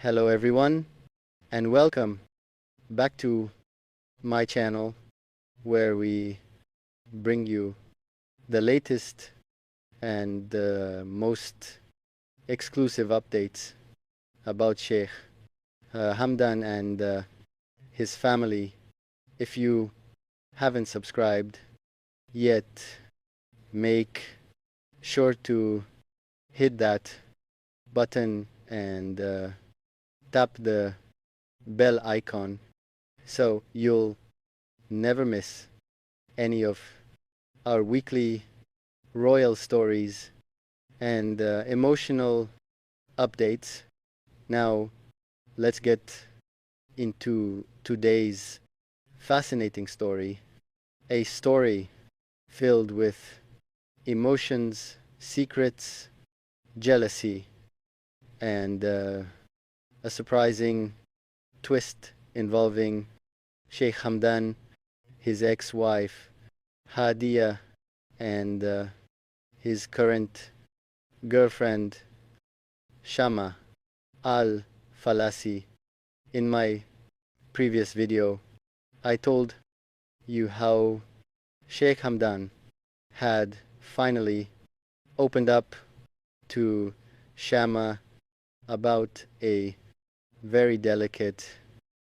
Hello everyone and welcome back to my channel where we bring you the latest and the most exclusive updates about Sheikh Hamdan and his family. If you haven't subscribed yet, make sure to hit that button and tap the bell icon so you'll never miss any of our weekly royal stories and emotional updates. Now, let's get into today's fascinating story, a story filled with emotions, secrets, jealousy, and a surprising twist involving Sheikh Hamdan, his ex-wife Hadia, and his current girlfriend Shama al-Falasi. In my previous video, I told you how Sheikh Hamdan had finally opened up to Shama about a very delicate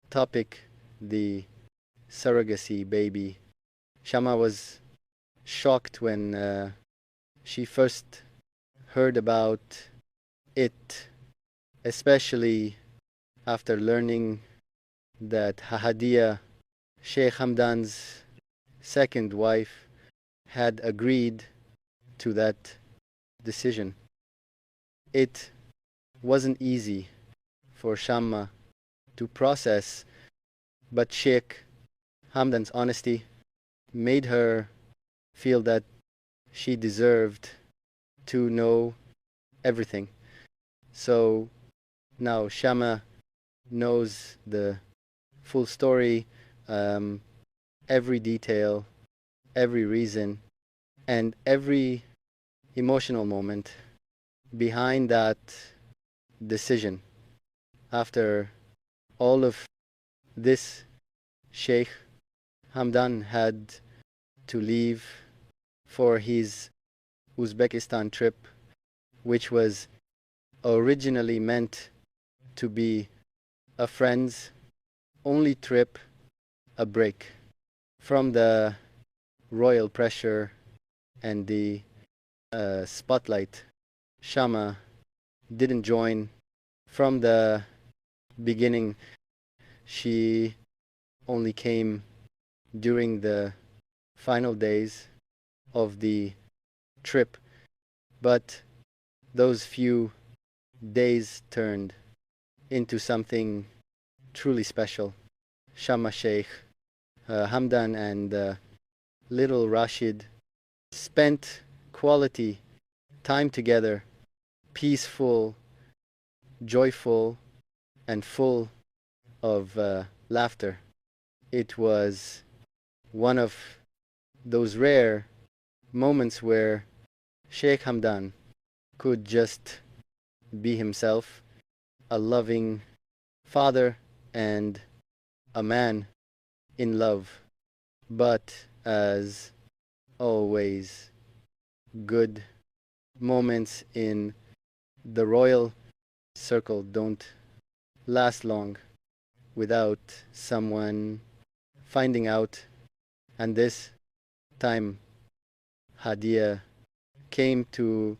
topic, the surrogacy baby. Shama was shocked when she first heard about it, especially after learning that Hadia, Sheikh Hamdan's second wife, had agreed to that decision. It wasn't easy for Shama to process, but Sheikh Hamdan's honesty made her feel that she deserved to know everything. So now Shama knows the full story, every detail, every reason, and every emotional moment behind that decision. After all of this, Sheikh Hamdan had to leave for his Uzbekistan trip, which was originally meant to be a friend's only trip, a break from the royal pressure and the spotlight. Shama didn't join from the beginning. She only came during the final days of the trip, but those few days turned into something truly special. Shama, Sheikh Hamdan, and little Rashid spent quality time together, peaceful, joyful, and full of laughter. It was one of those rare moments where Sheikh Hamdan could just be himself, a loving father and a man in love. But as always, good moments in the royal circle don't last long without someone finding out, and this time Hadia came to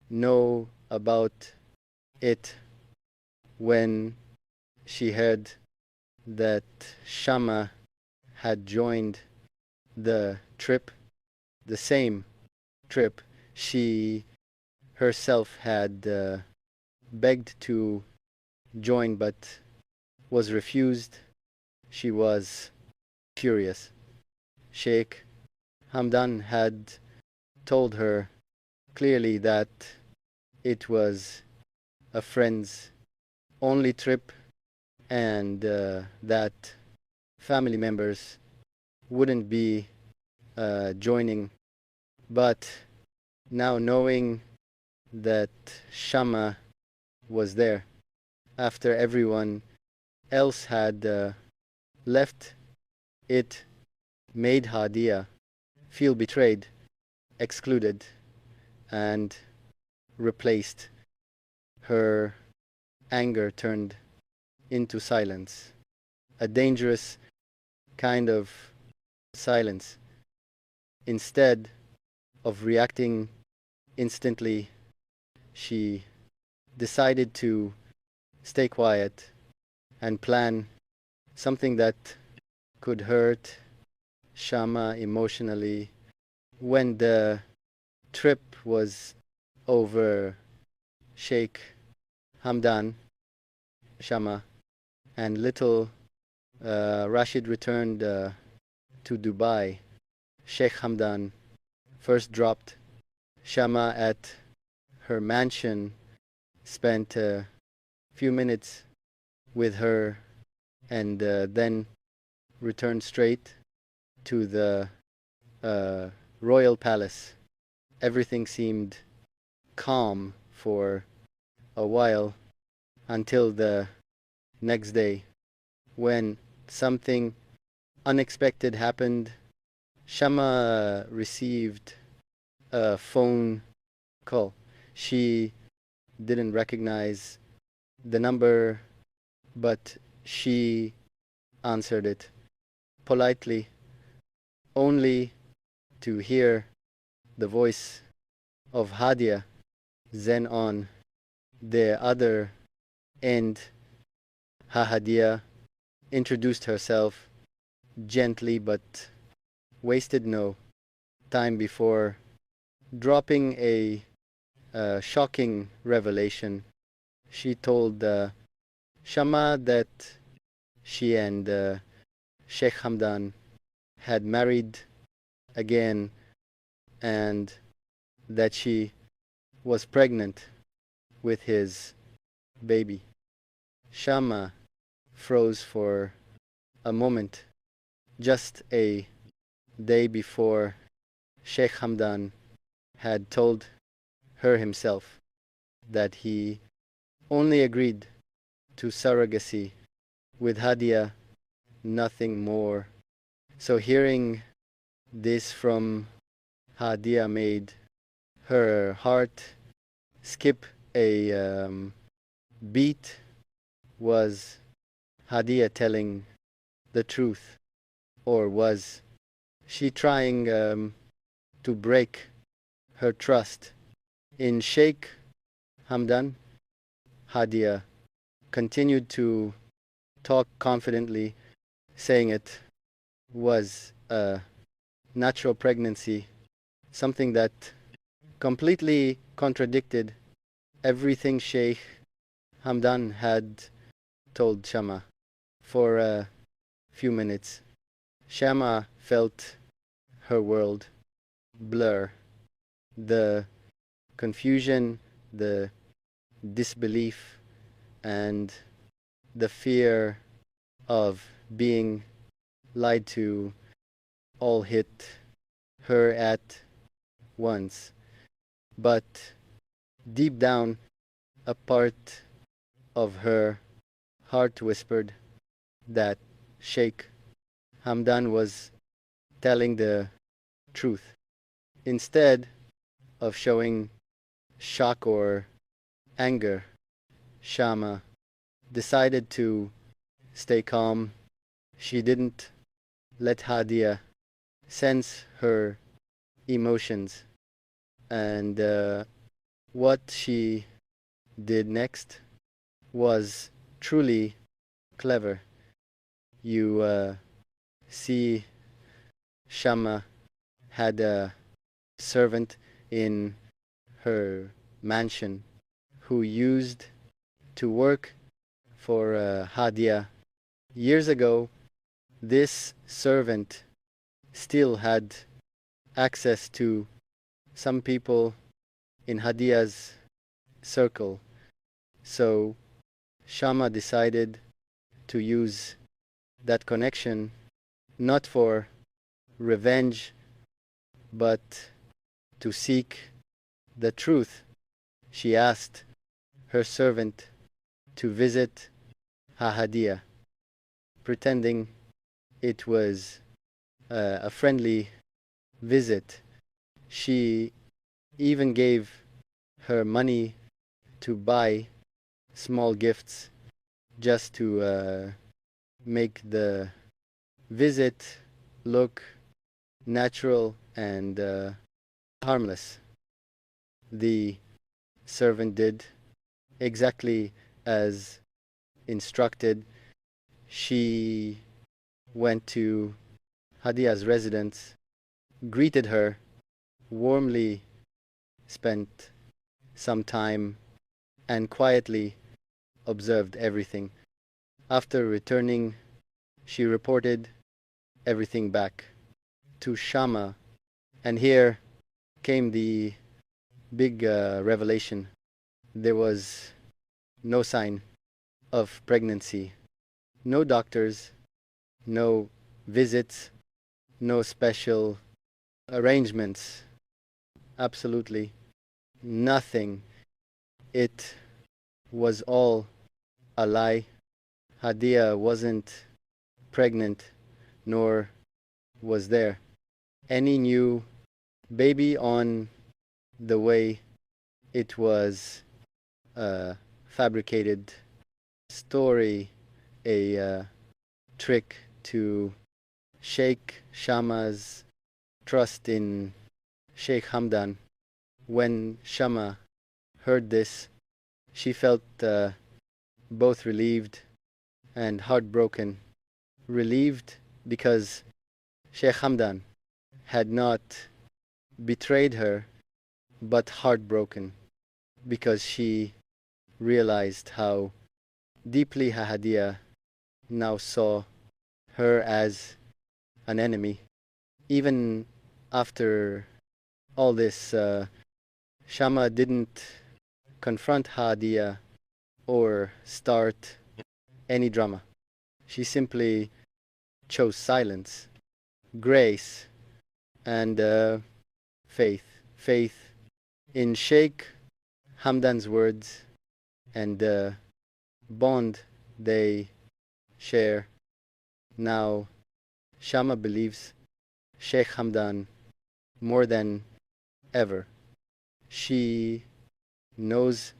know about it when she heard that Shama had joined the trip, the same trip she herself had begged to join but was refused. She was furious. Sheikh Hamdan had told her clearly that it was a friend's only trip and that family members wouldn't be joining. But now knowing that Shama was there, after everyone else had left. It made Hadia feel betrayed, excluded, and replaced. Her anger turned into silence, a dangerous kind of silence. Instead of reacting instantly, she decided to stay quiet and plan something that could hurt Shama emotionally. When the trip was over, Sheikh Hamdan, Shama, and little Rashid returned to Dubai. Sheikh Hamdan first dropped Shama at her mansion, spent a few minutes with her, and then returned straight to the royal palace. Everything seemed calm for a while until the next day, when something unexpected happened. Shama received a phone call. She didn't recognize the number, but she answered it politely, only to hear the voice of Hadia. Then on the other end, Hadia introduced herself gently but wasted no time before dropping a shocking revelation. She told Shama that she and Sheikh Hamdan had married again and that she was pregnant with his baby. Shama froze for a moment. Just a day before, Sheikh Hamdan had told her himself that he only agreed to surrogacy with Hadia, nothing more. So hearing this from Hadia made her heart skip a beat. Was Hadia telling the truth, or was she trying to break her trust in Sheikh Hamdan? Hadia continued to talk confidently, saying it was a natural pregnancy, something that completely contradicted everything Sheikh Hamdan had told Shama. For a few minutes, Shama felt her world blur. The confusion, the disbelief, and the fear of being lied to all hit her at once. But deep down, a part of her heart whispered that Sheikh Hamdan was telling the truth. Instead of showing shock or anger, Shama decided to stay calm. She didn't let Hadia sense her emotions. And what she did next was truly clever. You see, Shama had a servant in her mansion who used to work for Hadia. Years ago, this servant still had access to some people in Hadia's circle. So Shama decided to use that connection not for revenge, but to seek the truth. She asked her servant to visit Hahadia, pretending it was a friendly visit. She even gave her money to buy small gifts just to make the visit look natural and harmless. The servant did exactly as instructed. She went to Hadia's residence, greeted her warmly, spent some time, and quietly observed everything. After returning, she reported everything back to Shama, and here came the big revelation. There was no sign of pregnancy, no doctors, no visits, no special arrangements, absolutely nothing. It was all a lie. Hadia wasn't pregnant, nor was there any new baby on the way. It was a fabricated story, a trick to shake Shama's trust in Sheikh Hamdan. When Shama heard this, she felt both relieved and heartbroken. Relieved because Sheikh Hamdan had not betrayed her, but heartbroken because she realized how deeply Hahadia now saw her as an enemy. Even after all this, Shama didn't confront Hadia or start any drama. She simply chose silence, grace, and faith. Faith in Sheikh Hamdan's words and the bond they share. Now, Shama believes Sheikh Hamdan more than ever. She knows